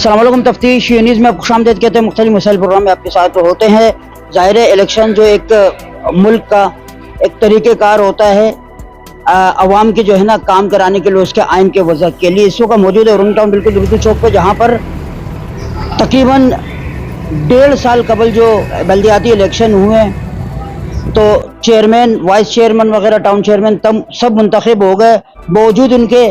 अस्सलाम वालेकुम। तफ्तीश न्यूज़ में आपको खुशामदीद कहते हैं। मुख्तलिफ मसाइल प्रोग्राम में आपके साथ होते हैं। ज़ाहिर है इलेक्शन जो एक मुल्क का एक तरीक़ेकार होता है अवाम की जो है ना काम कराने के लिए, उसके आइन के वज़ा के लिए। इस वक्त मौजूद है रूम टाउन बिल्कुल उर्दू चौक पर, जहाँ पर तकरीबन 1.5 साल कबल जो बल्दियाती इलेक्शन हुए तो चेयरमैन, वाइस चेयरमैन वगैरह, टाउन चेयरमैन तब सब मुंतखब हो गए। बावजूद उनके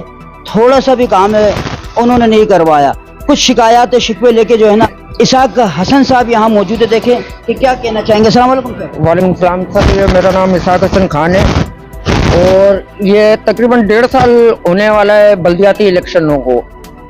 थोड़ा सा भी काम है उन्होंने नहीं करवाया। कुछ शिकायत शिकवे लेके जो है ना इसाक हसन साहब यहाँ मौजूद है। देखें कि क्या कहना चाहेंगे। अस्सलाम वालेकुम सर। वालेकुम सलाम सर, ये मेरा नाम इसाक हसन खान है और ये तकरीबन 1.5 साल होने वाला है बल्दियाती इलेक्शनों को।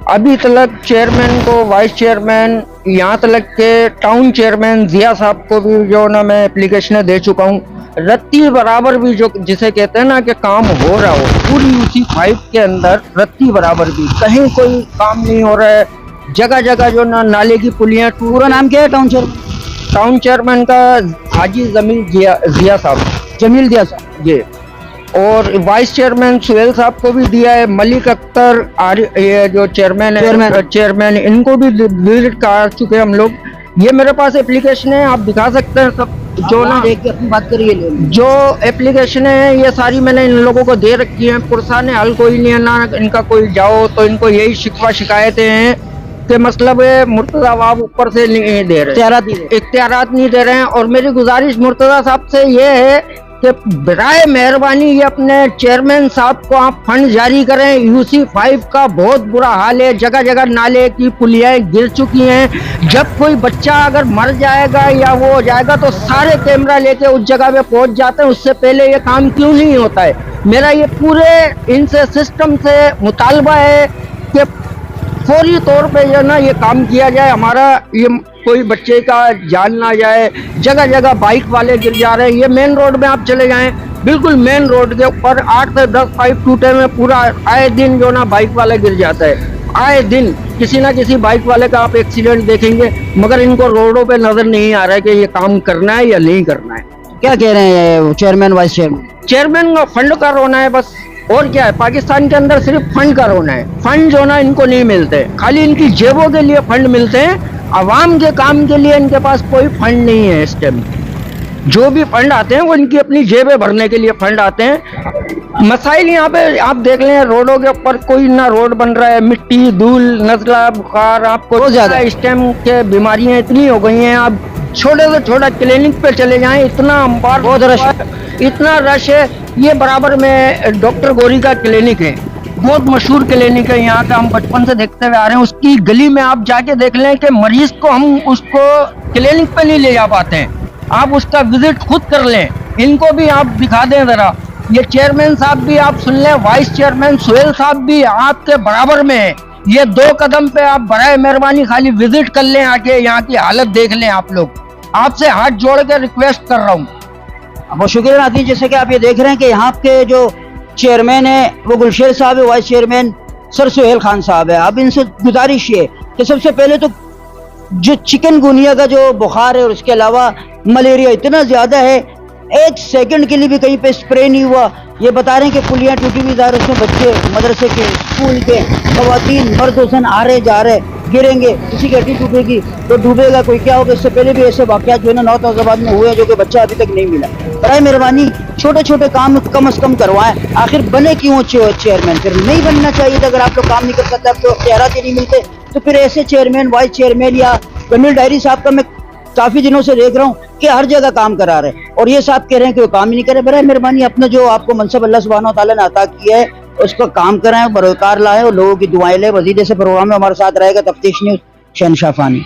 अभी तक चेयरमैन को, वाइस चेयरमैन, यहाँ तक के टाउन चेयरमैन जिया साहब को भी जो ना मैं एप्लीकेशनें दे चुका हूँ। रत्ती बराबर भी जो जिसे कहते हैं ना कि काम हो रहा हो, पूरी उसी 5 के अंदर रत्ती बराबर भी कहीं कोई काम नहीं हो रहा है। जगह जगह जो ना नाले की पुलियाँ। पूरा नाम क्या है टाउन चेयरमैन? टाउन चेयरमैन का हाजी जमील जिया साहब, जमील जिया साहब ये। और वाइस चेयरमैन सुहेल साहब को भी दिया है। मलिक अख्तर ये जो चेयरमैन है, चेयरमैन इनको भी विजिट कर चुके हैं हम लोग। ये मेरे पास एप्लीकेशन है, आप दिखा सकते हैं सब। जो ना देख के अपनी बात करिए। जो एप्लीकेशन है ये सारी मैंने इन लोगों को दे रखी है। पुरसाने हल कोई नहीं है ना इनका, कोई जाओ तो इनको यही शिकवा शिकायतें हैं कि मतलब मुर्तजा साहब ऊपर से नहीं दे रहे, इख्तियारात नहीं दे रहे हैं। और मेरी गुजारिश मुर्तजा साहब से ये है कि बराए मेहरबानी ये अपने चेयरमैन साहब को आप फंड जारी करें। यूसी 5 का बहुत बुरा हाल है, जगह जगह नाले की पुलियाँ गिर चुकी हैं। जब कोई बच्चा अगर मर जाएगा या वो हो जाएगा तो सारे कैमरा लेके उस जगह पे पहुंच जाते हैं। उससे पहले ये काम क्यों नहीं होता है? मेरा ये पूरे इनसे सिस्टम से मुतालबा है कि फौरी तौर पे जो ना ये काम किया जाए। हमारा ये कोई बच्चे का जान ना जाए। जगह जगह बाइक वाले गिर जा रहे हैं। ये मेन रोड में आप चले जाएं, बिल्कुल मेन रोड के ऊपर 8 से 10 पाइप टूटे में पूरा आए दिन जो ना बाइक वाले गिर जाता है। आए दिन किसी ना किसी बाइक वाले का आप एक्सीडेंट देखेंगे, मगर इनको रोडों पे नजर नहीं आ रहा है कि ये काम करना है या नहीं करना है। क्या कह रहे हैं चेयरमैन, वाइस चेयरमैन? चेयरमैन का फंड का रोना है बस, और क्या है। पाकिस्तान के अंदर सिर्फ फंड का रोना है। फंड जो ना इनको नहीं मिलते, खाली इनकी जेबों के लिए फंड मिलते हैं। आवाम के काम के लिए इनके पास कोई फंड नहीं है इस टाइम। जो भी फंड आते हैं वो इनकी अपनी जेबें भरने के लिए फंड आते हैं। मसाइल यहाँ पे आप देख लें, रोडों के ऊपर कोई ना रोड बन रहा है, मिट्टी, धूल, नजला, बुखार, आपको बहुत ज्यादा इस टाइम के बीमारियां इतनी हो गई हैं। आप छोटे से छोटा क्लिनिक पे चले जाएं, इतना अंबार, बहुत रश, इतना रश है। ये बराबर में डॉक्टर गोरी का क्लिनिक है, बहुत मशहूर क्लिनिक है यहाँ का, हम बचपन से देखते हुए आ रहे हैं। उसकी गली में आप जाके देख लें कि मरीज को हम उसको क्लिनिक पे नहीं ले जा पाते हैं। आप उसका विजिट खुद कर लें, इनको भी आप दिखा दें जरा। ये चेयरमैन साहब भी आप सुन लें, वाइस चेयरमैन सुहेल साहब भी आपके बराबर में है। ये 2 कदम पे आप बराए मेहरबानी खाली विजिट कर लें, आके यहाँ की हालत देख लें। आप लोग, आपसे हाथ जोड़ के रिक्वेस्ट कर रहा हूँ। बहुत शुक्रिया नाज़रीन। जैसे कि आप ये देख रहे हैं कि यहाँ के जो चेयरमैन है वो गुलशेर साहब है, vice chairman sir Suhail Khan साहब है। अब इनसे गुजारिश ये कि सबसे पहले तो जो चिकनगुनिया का जो बुखार है और उसके अलावा मलेरिया इतना ज़्यादा है, 1 सेकंड के लिए भी कहीं पे स्प्रे नहीं हुआ। ये बता रहे हैं कि पुलियाँ टूटी हुई जा रही, उसमें बच्चे मदरसे के, स्कूल के, खवातीन, मर्द हुसैन आ रहे जा रहे, गिरेंगे, किसी की हड्डी टूटेगी तो डूबेगा, कोई क्या होगा। इससे पहले भी ऐसे वाक़यात जो है ना नौतजाबाद में हुए हैं, जो कि बच्चा अभी तक नहीं मिला। बराए मेहरबानी छोटे छोटे काम कम से कम करवाएं। आखिर बने क्यों चेयरमैन? फिर नहीं बनना चाहिए था। अगर आप लोग काम नहीं कर सकते, आपको इख्तियारात ही नहीं मिलते, तो फिर ऐसे चेयरमैन, वाइस चेयरमैन या जमील डायरी साहब का मैं काफ़ी दिनों से देख रहा हूँ कि हर जगह काम करा रहे हैं और ये साहब कह रहे हैं कि वो काम ही नहीं करे। बराए मेहरबानी अपना जो आपको मनसब अल्लाह सुब्हानहू व तआला ने अता किया है उसको काम कराएं, बरोकार लाएं और लोगों की दुआएं लें। वजीद से प्रोग्राम में हमारे साथ रहेगा तफ्तीश न्यूज़ शहनशाह फानी।